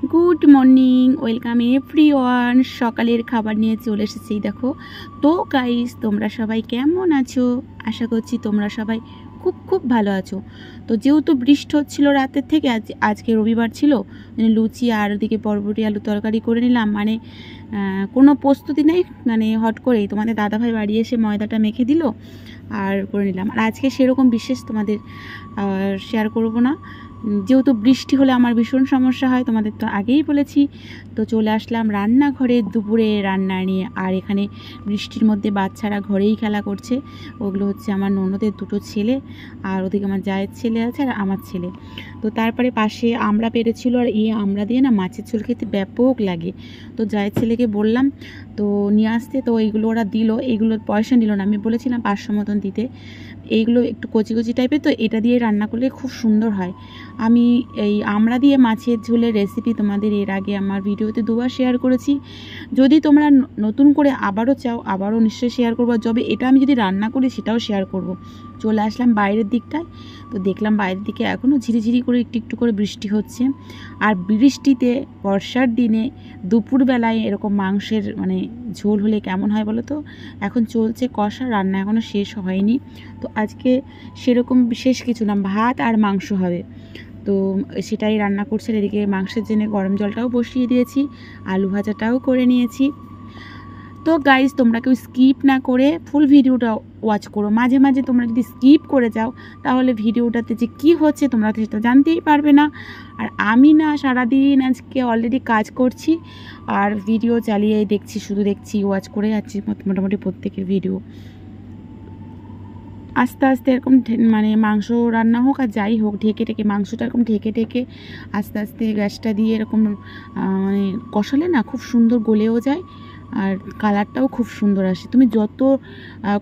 Good morning, welcome everyone. সকালের খাবার নিয়ে চলে এসেছি দেখো। তো গাইস, তোমরা সবাই কেমন আছো? আশা করছি তোমরা সবাই খুব খুব ভালো আছো। তো যেহেতু বৃষ্টি হচ্ছিল রাতের থেকে, আজকে রবিবার ছিল, লুচি আর ওদিকে বরবটি আলু তরকারি করে নিলাম। মানে কোনো প্রস্তুতি নেই, মানে হট করেই তোমাদের দাদাভাই বাড়ি এসে ময়দাটা মেখে দিল আর করে নিলাম। আর আজকে সেরকম বিশেষ তোমাদের শেয়ার করব না, যেহেতু বৃষ্টি হলে আমার ভীষণ সমস্যা হয়, তোমাদের তো আগেই বলেছি। তো চলে আসলাম রান্নাঘরে দুপুরে রান্না নিয়ে। আর এখানে বৃষ্টির মধ্যে বাচ্চারা ঘরেই খেলা করছে। ওগুলো হচ্ছে আমার ননদের দুটো ছেলে, আর ওদিকে আমার জায়ের ছেলে আছে আর আমার ছেলে। তো তারপরে পাশে আমরা পেরেছিল, আর এই আমরা দিয়ে না মাছের ঝোল খেতে ব্যাপক লাগে। তো জায়ের ছেলেকে বললাম তো নিয়ে আসতে, তো এইগুলো ওরা দিল। এইগুলোর পয়সা নিল না, আমি বলেছিলাম 500 মতন দিতে। এইগুলো একটু কচি কচি টাইপের, তো এটা দিয়ে রান্না করলে খুব সুন্দর হয়। আমি এই আমরা দিয়ে মাছের ঝোলের রেসিপি তোমাদের এর আগে আমার ভিডিওতে দুবার শেয়ার করেছি। যদি তোমরা নতুন করে আবারও চাও, আবারও নিশ্চয়ই শেয়ার করবো। যবে এটা আমি যদি রান্না করি সেটাও শেয়ার করব। চলে আসলাম বাইরের দিকটায়। তো দেখলাম বাইরের দিকে এখনও ঝিরিঝিরি করে একটু একটু করে বৃষ্টি হচ্ছে। আর বৃষ্টিতে বর্ষার দিনে দুপুরবেলায় এরকম মাংসের মানে ঝোল হলে কেমন হয় বলো তো। এখন চলছে কষা, রান্না এখনও শেষ হয়নি। তো আজকে সেরকম বিশেষ কিছু না, ভাত আর মাংস হবে। তো সেটাই রান্না করছে। এদিকে মাংসের জন্য গরম জলটাও বসিয়ে দিয়েছি, আলু ভাজাটাও করে নিয়েছি। তো গাইজ, তোমরা কেউ স্কিপ না করে ফুল ভিডিওটা ওয়াচ করো। মাঝে মাঝে তোমরা যদি স্কিপ করে যাও তাহলে ভিডিওটাতে যে কি হচ্ছে তোমরা সেটা জানতেই পারবে না। আর আমি না সারাদিন আজকে অলরেডি কাজ করছি আর ভিডিও চালিয়েই দেখছি, শুধু দেখছি, ওয়াচ করে যাচ্ছি মোটামুটি প্রত্যেকের ভিডিও। আস্তে আস্তে এরকম মানে মাংস রান্না হোক আর যাই হোক, ঢেকে ঢেকে মাংসটা এরকম ঢেকে ঢেকে আস্তে আস্তে গ্যাসটা দিয়ে এরকম মানে কষালে না খুব সুন্দর গলেও যায় আর কালারটাও খুব সুন্দর আসে। তুমি যত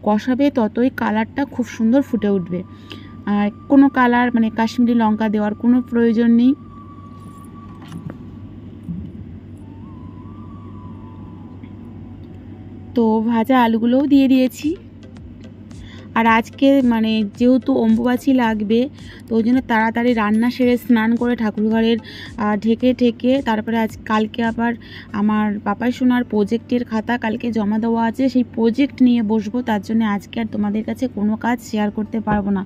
কষাবে ততই কালারটা খুব সুন্দর ফুটে উঠবে। আর কোনো কালার মানে কাশ্মীরি লঙ্কা দেওয়ার কোনো প্রয়োজন নেই। তো ভাজা আলুগুলোও দিয়ে দিয়েছি। আর আজকে মানে যেহেতু অম্বুবাচী লাগবে, তো ওই জন্য তাড়াতাড়ি রান্না সেরে স্নান করে ঠাকুরঘরের ঢেকে ঢেকে তারপরে কালকে আবার আমার পাপাই সোনার প্রজেক্টের খাতা কালকে জমা দেওয়া আছে, সেই প্রজেক্ট নিয়ে বসবো। তার জন্য আজকে আর তোমাদের কাছে কোনো কাজ শেয়ার করতে পারবো না।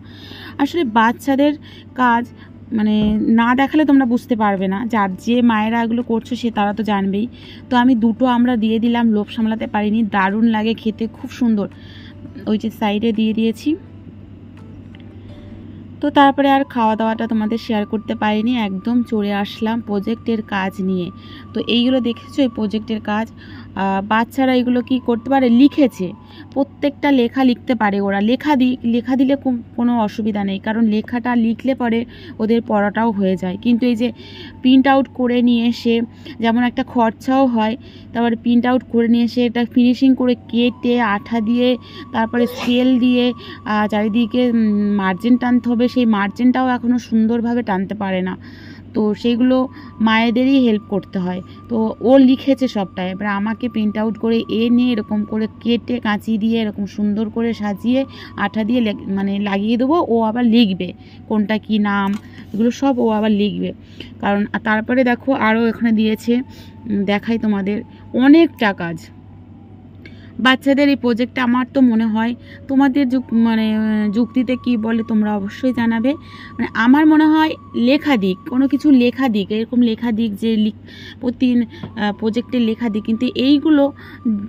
আসলে বাচ্চাদের কাজ মানে না দেখালে তোমরা বুঝতে পারবে না, যার যে মায়েরা এগুলো করছো সে তারা তো জানবেই। তো আমি দুটো আমরা দিয়ে দিলাম, লোভ সামলাতে পারিনি, দারুণ লাগে খেতে, খুব সুন্দর। ওই যে সাইডে দিয়ে দিয়েছি। তো তারপরে আর খাওয়া দাওয়াটা তোমাদের শেয়ার করতে পারিনি, একদম চলে আসলাম প্রজেক্টের কাজ নিয়ে। তো এইগুলো দেখেছো, এই প্রজেক্টের কাজ বাচ্চারা এগুলো কি করতে পারে, লিখেছে, প্রত্যেকটা লেখা লিখতে পারে ওরা। লেখা দিলে কোনো অসুবিধা নেই, কারণ লেখাটা লিখলে পরে ওদের পড়াটাও হয়ে যায়। কিন্তু এই যে প্রিন্ট আউট করে নিয়ে এসে, যেমন একটা খরচাও হয়, তারপরে প্রিন্ট আউট করে নিয়ে এসে এটা ফিনিশিং করে কেটে আঠা দিয়ে তারপরে স্কেল দিয়ে চারিদিকে মার্জিন টানতে হবে, সেই মার্জিনটাও এখনও সুন্দরভাবে টানতে পারে না। তো সেইগুলো মায়েদেরই হেল্প করতে হয়। তো ও লিখেছে সবটাই, এবার আমাকে প্রিন্ট আউট করে নিয়ে এরকম করে কেটে কাঁচি দিয়ে এরকম সুন্দর করে সাজিয়ে আঠা দিয়ে মানে লাগিয়ে দেবো। ও আবার লিখবে কোনটা কি নাম, এগুলো সব ও আবার লিখবে। কারণ তারপরে দেখো আরও এখানে দিয়েছে, দেখাই তোমাদের, অনেকটা কাজ বাচ্চাদের এই প্রজেক্টটা। আমার তো মনে হয় তোমাদের মানে যুক্তিতে কি বলে তোমরা অবশ্যই জানাবে। মানে আমার মনে হয় লেখা দিক, কোনো কিছু লেখা দিক, এরকম লেখা দিক যে প্রতি প্রজেক্টের লেখা দিক। কিন্তু এইগুলো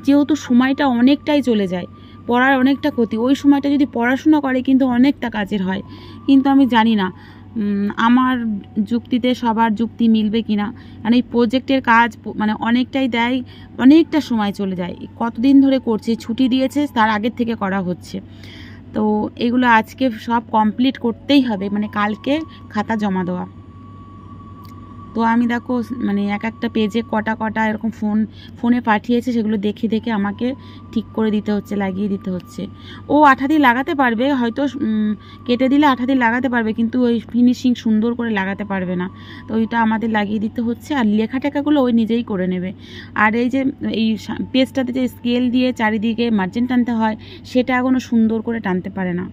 যেহেতু সময়টা অনেকটাই চলে যায়, পড়ার অনেকটা ক্ষতি, ওই সময়টা যদি পড়াশোনা করে কিন্তু অনেকটা কাজের হয়। কিন্তু আমি জানি না আমার যুক্তিতে সবার যুক্তি মিলবে কি না, কারণ এই প্রজেক্টের কাজ মানে অনেকটাই দেয়, অনেকটা সময় চলে যায়। কতদিন ধরে করছে, ছুটি দিয়েছে তার আগের থেকে করা হচ্ছে। তো এগুলো আজকে সব কমপ্লিট করতেই হবে, মানে কালকে খাতা জমা দেওয়া। তো আমি দেখো মানে এক একটা পেজে কটা কটা এরকম ফোনে পাঠিয়েছে, সেগুলো দেখে দেখে আমাকে ঠিক করে দিতে হচ্ছে, লাগিয়ে দিতে হচ্ছে। ও আঠা দিয়ে লাগাতে পারবে, হয়তো কেটে দিলে আঠা দিয়ে লাগাতে পারবে, কিন্তু ওই ফিনিশিং সুন্দর করে লাগাতে পারবে না। তো ওইটা আমাদের লাগিয়ে দিতে হচ্ছে। আর লেখা টেখাগুলো ওই নিজেই করে নেবে। আর এই যে এই পেজটাতে যে স্কেল দিয়ে চারিদিকে মার্জিন টানতে হয়, সেটা এখনও সুন্দর করে টানতে পারে না,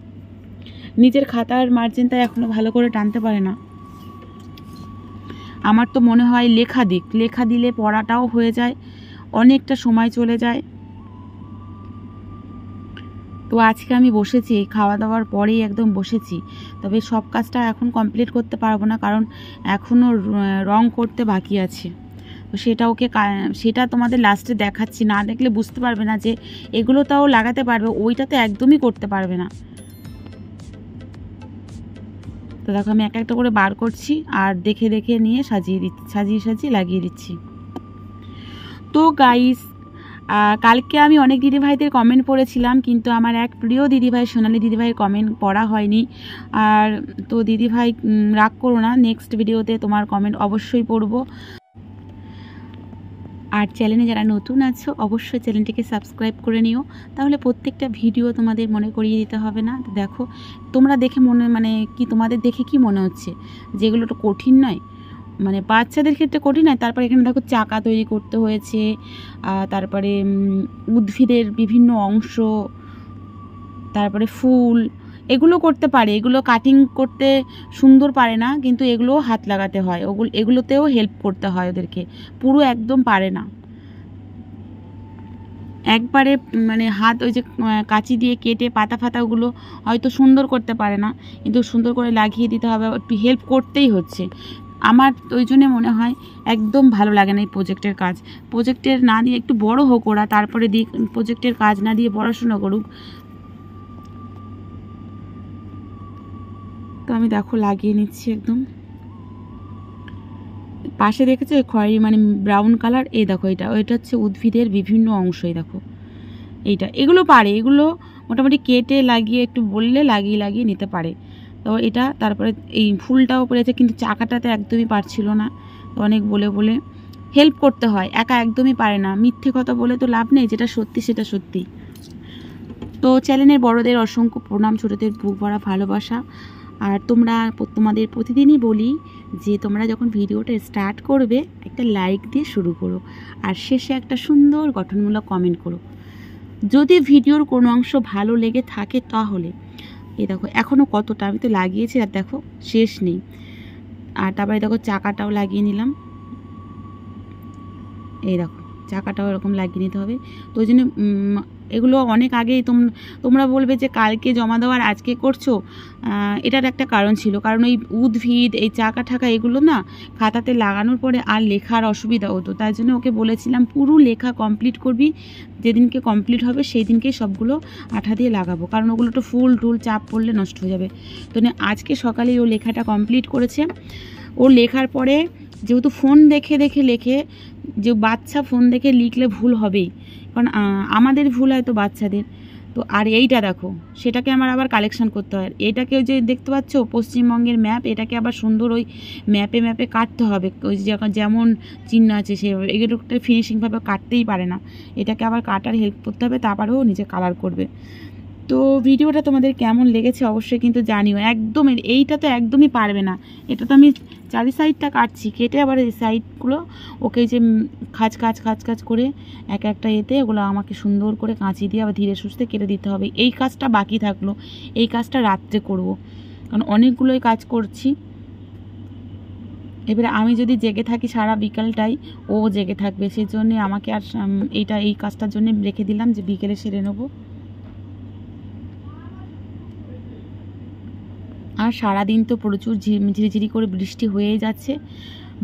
নিজের খাতার মার্জিনটা এখনও ভালো করে টানতে পারে না। আমার তো মনে হয় লেখা দিলে পড়াটাও হয়ে যায়, অনেকটা সময় চলে যায়। তো আজকে আমি বসেছি, খাওয়া দাওয়ার পরেই একদম বসেছি। তবে সব কাজটা এখন কমপ্লিট করতে পারবো না, কারণ এখনও রং করতে বাকি আছে। তো সেটা তোমাদের লাস্টে দেখাচ্ছি, না দেখলে বুঝতে পারবে না যে এগুলো তাও লাগাতে পারবে, ওইটা তো একদমই করতে পারবে না। তো দেখো আমি একটা করে বার করছি আর দেখে দেখে নিয়ে সাজিয়ে লাগিয়ে দিচ্ছি। তো গাইস, কালকে আমি অনেক দিদিভাইদের কমেন্ট পড়েছিলাম, কিন্তু আমার এক প্রিয় দিদিভাই সোনালি দিদিভাইয়ের কমেন্ট পড়া হয়নি। আর তো দিদিভাই রাগ করো না, নেক্সট ভিডিওতে তোমার কমেন্ট অবশ্যই পড়বো। আর চ্যানেলে যারা নতুন আছো অবশ্যই চ্যানেলটিকে সাবস্ক্রাইব করে নিও, তাহলে প্রত্যেকটা ভিডিও তোমাদের মনে করিয়ে দিতে হবে না। তো দেখো তোমরা দেখে তোমাদের দেখে কি মনে হচ্ছে যেগুলো তো কঠিন নয়, মানে বাচ্চাদের ক্ষেত্রে কঠিন নয়। তারপরে এখানে দেখো চাকা তৈরি করতে হয়েছে, তারপরে উদ্ভিদের বিভিন্ন অংশ, তারপরে ফুল, এগুলো করতে পারে। এগুলো কাটিং করতে সুন্দর পারে না, কিন্তু এগুলোও হাত লাগাতে হয়, এগুলোতেও হেল্প করতে হয় ওদেরকে, পুরো একদম পারে না একবারে, মানে হাত ওই যে কাঁচি দিয়ে কেটে পাতা ফাতাগুলো হয়তো সুন্দর করতে পারে না, কিন্তু সুন্দর করে লাগিয়ে দিতে হবে, একটু হেল্প করতেই হচ্ছে। আমার ওই জন্য মনে হয় একদম ভালো লাগে না এই প্রজেক্টের কাজ। প্রজেক্টের না দিয়ে একটু বড় হোক ওরা, তারপরে প্রজেক্টের কাজ না দিয়ে পড়াশোনা করুক। তো আমি দেখো লাগিয়ে নিচ্ছি একদম। পাশে দেখেছো খয়েরি মানে ব্রাউন কালার, এই দেখো এটা হচ্ছে উদ্ভিদের বিভিন্ন অংশ, এই দেখো এগুলো পারে, এগুলো মোটামুটি কেটে লাগিয়ে একটু বললে লাগিয়ে নিতে পারে। তো এটা তারপরে এই ফুলটাও পড়েছে, কিন্তু চাকাটাতে একদমই পারছিল না। তো অনেক বলে হেল্প করতে হয়, একা একদমই পারে না। মিথ্যে কথা বলে তো লাভ নেই, যেটা সত্যি সেটা সত্যি। তো চ্যানেলের বড়দের অসংখ্য প্রণাম, ছোটদের বুক ভরা ভালোবাসা। আর তোমাদের প্রতিদিনই বলি যে তোমরা যখন ভিডিওটা স্টার্ট করবে একটা লাইক দিয়ে শুরু করো, আর শেষে একটা সুন্দর গঠনমূলক কমেন্ট করো। যদি ভিডিওর কোনো অংশ ভালো লেগে থাকে তাহলে এই দেখো এখনও কতটা আমি তো লাগিয়েছি, আর দেখো শেষ নেই। আর তারপরে দেখো চাকাটাও লাগিয়ে নিলাম, এই দেখো চাকাটাও এরকম লাগিয়ে নিতে হবে। তো ওই জন্য এগুলো অনেক আগেই তোমরা বলবে যে কালকে জমা দেওয়ার আজকে করছো, এটার একটা কারণ ছিল, কারণ ওই উদ্ভিদ এই চাকা ঠাকা এগুলো না খাতাতে লাগানোর পরে আর লেখার অসুবিধা হতো, তাই জন্য ওকে বলেছিলাম পুরো লেখা কমপ্লিট করবি, যেদিনকে কমপ্লিট হবে সেই দিনকেই সবগুলো আঠা দিয়ে লাগাবো, কারণ ওগুলো তো ফুল টুল চাপ পড়লে নষ্ট হয়ে যাবে। তো আজকে সকালেই ও লেখাটা কমপ্লিট করেছে। ও লেখার পরে যেহেতু ফোন দেখে লেখে, যে বাচ্চা ফোন দেখে লিখলে ভুল হবেই, কারণ আমাদের ভুল হয় তো বাচ্চাদের। তো আর এইটা দেখো সেটাকে আমার আবার কালেকশন করতে হয়। এটাকে ওই যে দেখতে পাচ্ছ পশ্চিমবঙ্গের ম্যাপ, এটাকে আবার সুন্দর ওই ম্যাপে কাটতে হবে, ওই যেমন চিহ্ন আছে সেভাবে। এগুলোটা ফিনিশিংভাবে কাটতেই পারে না, এটাকে আবার কাটার হেল্প করতে হবে, তারপরেও নিজে কালার করবে। তো ভিডিওটা তোমাদের কেমন লেগেছে অবশ্যই কিন্তু জানিও। এইটা তো একদমই পারবে না, এটা তো আমি চারি সাইডটা কাটছি, কেটে আবার এই সাইডগুলো ওকে যে খাঁচ করে একটা এতে ওগুলো আমাকে সুন্দর করে কাঁচি দিয়ে আবার ধীরে সুস্থে কেটে দিতে হবে। এই কাজটা বাকি থাকলো, এই কাজটা রাত্রে করব, কারণ অনেকগুলোই কাজ করছি। এবারে আমি যদি জেগে থাকি সারা বিকালটাই, ও জেগে থাকবে, সেই জন্যে আমাকে আর এই কাজটার জন্য রেখে দিলাম যে বিকেলে সেরে নেবো। আর সারাদিন তো প্রচুর ঝিরিঝিরি করে বৃষ্টি হয়েই যাচ্ছে,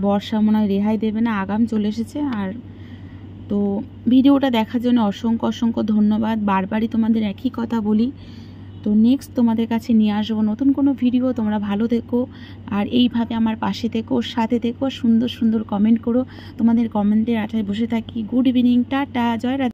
বর্ষা মনে হয় রেহাই দেবে না, আগাম চলে এসেছে। আর তো ভিডিওটা দেখার জন্য অসংখ্য ধন্যবাদ। বারবারই তোমাদের একই কথা বলি। তো নেক্সট তোমাদের কাছে নিয়ে আসবো নতুন কোনো ভিডিও। তোমরা ভালো থেকো, আর এইভাবে আমার পাশে থেকো, সাথে থেকো, সুন্দর কমেন্ট করো। তোমাদের কমেন্টের আশায় বসে থাকি। গুড ইভিনিং, টাটা, জয় রাধে।